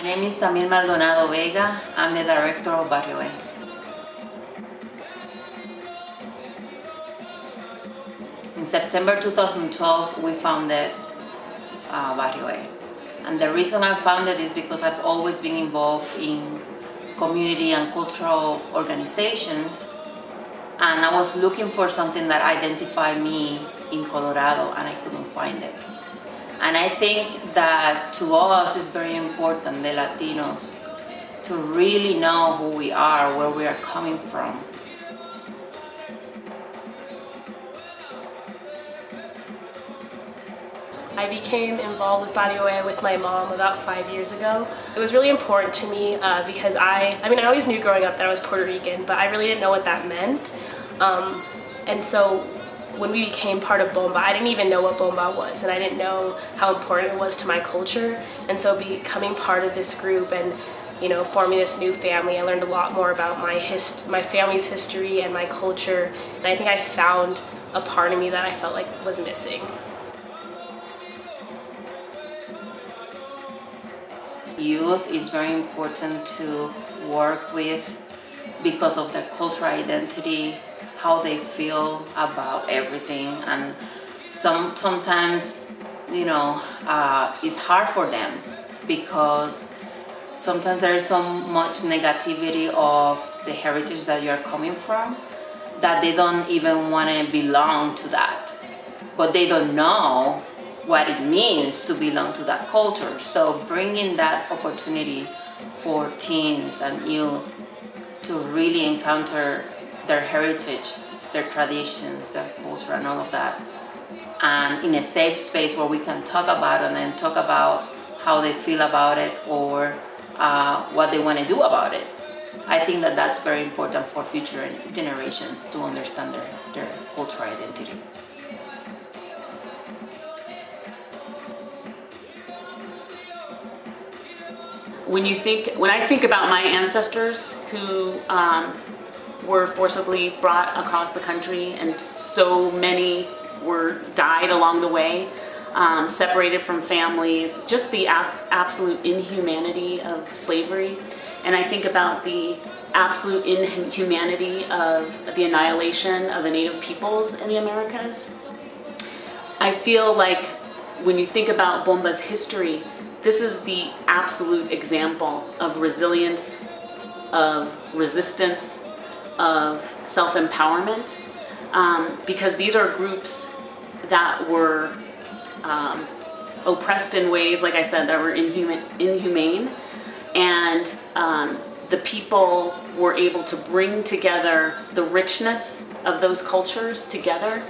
My name is Tamil Maldonado Vega. I'm the director of Barrio. In September 2012, we founded Barrio. And the reason I founded is because I've always been involved in community and cultural organizations, and I was looking for something that identified me in Colorado, and I couldn't find it. And I think that to us it's very important, the Latinos, to really know who we are, where we are coming from. I became involved with Barrio with my mom about 5 years ago. It was really important to me because I always knew growing up that I was Puerto Rican, but I really didn't know what that meant. And so when we became part of Bomba, I didn't even know what Bomba was, and I didn't know how important it was to my culture. And so becoming part of this group and forming this new family, I learned a lot more about my family's history and my culture, and I think I found a part of me that I felt like was missing. Youth is very important to work with because of their cultural identity, how they feel about everything, and sometimes it's hard for them because sometimes there is so much negativity of the heritage that you're coming from that they don't even want to belong to that, but they don't know what it means to belong to that culture. So bringing that opportunity for teens and youth to really encounter their heritage, their traditions, their culture, and all of that, and in a safe space where we can talk about it and talk about how they feel about it or what they want to do about it. I think that that's very important for future generations to understand their cultural identity. When I think about my ancestors who were forcibly brought across the country, and so many died along the way, separated from families, just the absolute inhumanity of slavery, and I think about the absolute inhumanity of the annihilation of the native peoples in the Americas. I feel like when you think about Bomba's history, this is the absolute example of resilience, of resistance, of self-empowerment, because these are groups that were oppressed in ways, like I said, that were inhumane, and the people were able to bring together the richness of those cultures together.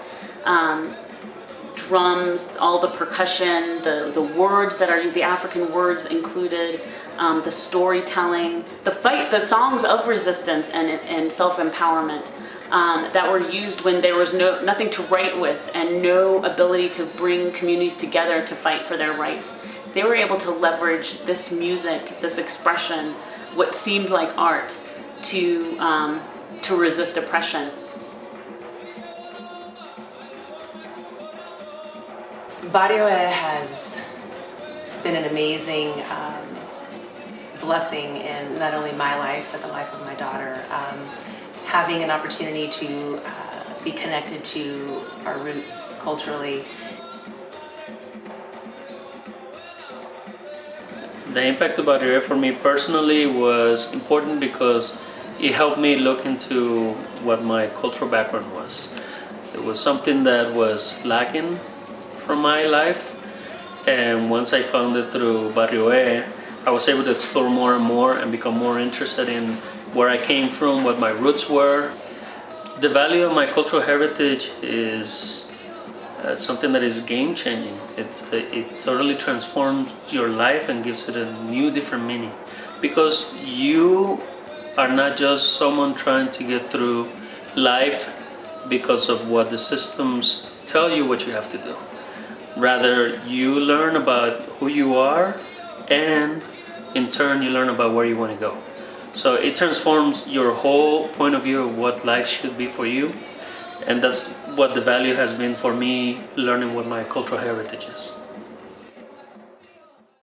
Drums, all the percussion, the words that are the African words included, the storytelling, the songs of resistance and self-empowerment that were used when there was nothing to write with and no ability to bring communities together to fight for their rights. They were able to leverage this music, this expression, what seemed like art, to resist oppression. Barrio has been an amazing blessing in not only my life, but the life of my daughter. Having an opportunity to be connected to our roots culturally. The impact of Barrio for me personally was important because it helped me look into what my cultural background was. It was something that was lacking from my life, and once I found it through Barrio, I was able to explore more and more and become more interested in where I came from, what my roots were. The value of my cultural heritage is something that is game-changing. It totally transforms your life and gives it a new, different meaning, because you are not just someone trying to get through life because of what the systems tell you what you have to do. Rather, you learn about who you are, and in turn you learn about where you want to go. So it transforms your whole point of view of what life should be for you, and that's what the value has been for me, learning what my cultural heritage is.